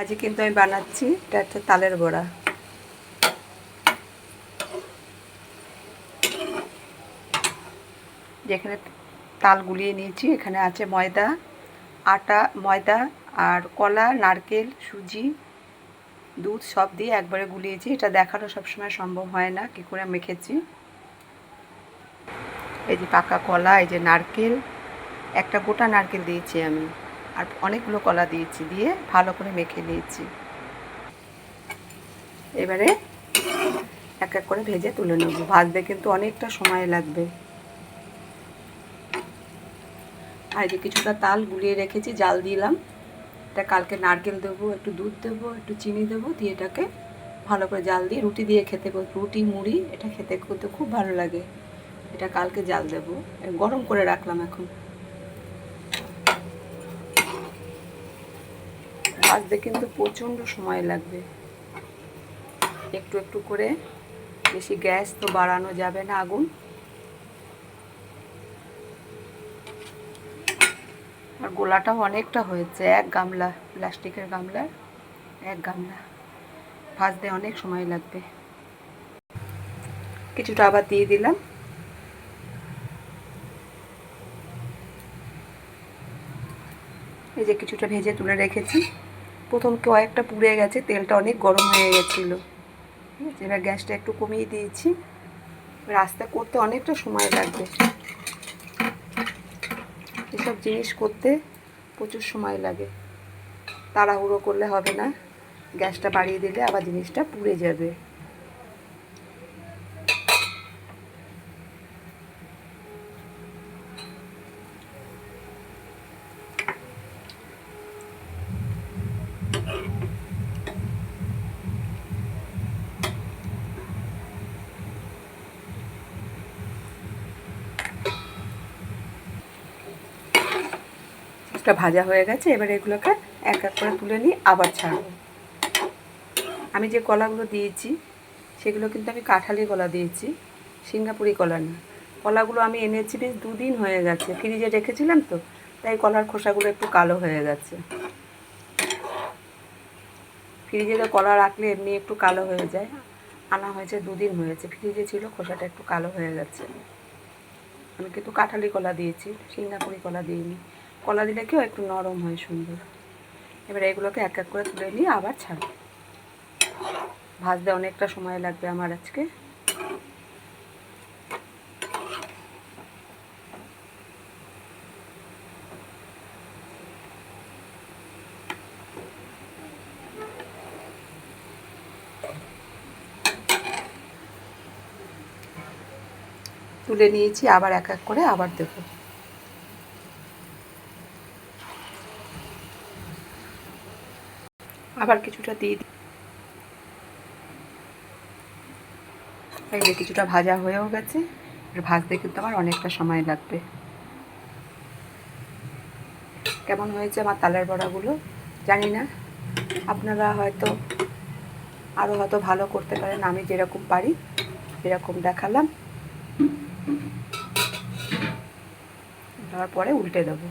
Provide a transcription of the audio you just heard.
আজকে কিন্তু আমি বানাচ্ছি এটা হচ্ছে তালের বড়া। যেখানে তাল গুলিয়ে নিয়েছি, এখানে আছে ময়দা, আটা, ময়দা আর কলা, নারকেল, সুজি, দুধ সব দিয়ে একবারে গুলিয়েছি। এটা দেখানো সবসময় সম্ভব হয় না কী করে মেখেছি। এই যে পাকা কলা, এই যে নারকেল, একটা গোটা নারকেল দিয়েছি আমি, আর অনেকগুলো কলা দিয়েছি, দিয়ে ভালো করে মেখে নিয়েছি। এবারে এক এক করে ভেজে তুলে নেব। ভাজতে কিন্তু অনেকটা সময় লাগবে। আর এই যে কিছুটা তাল গুলিয়ে রেখেছি, জাল দিলাম। এটা কালকে নারকেল দেবো, একটু দুধ দেবো, একটু চিনি দেবো, দিয়ে এটাকে ভালো করে জাল দিয়ে রুটি দিয়ে খেতে, রুটি মুড়ি এটা খেতে করতে খুব ভালো লাগে। এটা কালকে জাল দেবো, গরম করে রাখলাম। এখন ভাজতে কিন্তু প্রচণ্ড সময় লাগবে। একটু একটু করে, বেশি গ্যাস তো বাড়ানো যাবে না আগুন। আর গোলাটাও অনেকটা হয়েছে, এক গামলা, প্লাস্টিকের গামলার এক গামলা। ভাজতে অনেক সময় লাগবে। কিছুটা আবার দিয়ে দিলাম। এই যে কিছুটা ভেজে তুলে রেখেছি। প্রথম কয়েকটা পুড়ে গেছে, তেলটা অনেক গরম হয়ে গেছিলো। ঠিক আছে, এবার গ্যাসটা একটু কমিয়ে দিয়েছি। এবার আস্তে করতে অনেকটা সময় লাগবে। এসব জিনিস করতে প্রচুর সময় লাগে, তাড়াহুড়ো করলে হবে না। গ্যাসটা বাড়িয়ে দিলে আবার জিনিসটা পুড়ে যাবে। এটা ভাজা হয়ে গেছে। এবার এগুলোকে এক এক করে তুলে নিয়ে আবার ছাড়বো। আমি যে কলাগুলো দিয়েছি সেগুলো কিন্তু আমি কাঁঠালি কলা দিয়েছি, সিঙ্গাপুরি কলা না। কলাগুলো আমি এনেছি বেশ 2 দিন হয়ে গেছে, ফ্রিজে রেখেছিলাম তো, তাই কলার খোসাগুলো একটু কালো হয়ে গেছে। ফ্রিজে তো কলা রাখলে এমনি একটু কালো হয়ে যায়। আনা হয়েছে 2 দিন হয়েছে, ফ্রিজে ছিল, খোসাটা একটু কালো হয়ে গেছে। আমি কিন্তু কাঁঠালি কলা দিয়েছি, সিঙ্গাপুরি কলা দিইনি। কলা দিলে কেউ একটু নরম হয়, সুন্দর। এবার এগুলোকে এক এক করে তুলে নিয়ে আবার ছাড়ব। ভাজতে অনেকটা সময় লাগবে আমার আজকে। তুলে নিয়েছি, আবার এক এক করে আবার দেব। আবার কিছুটা দিয়ে দিই। এই যে কিছুটা ভাজা হয়েও গেছে। আর ভাজতে কিন্তু আমার অনেকটা সময় লাগবে। কেমন হয়েছে আমার তালের বড়াগুলো জানি না, আপনারা হয়তো আরও হয়তো ভালো করতে পারেন। আমি যেরকম পারি এরকম দেখালাম। দেওয়ার পরে উল্টে দেবো।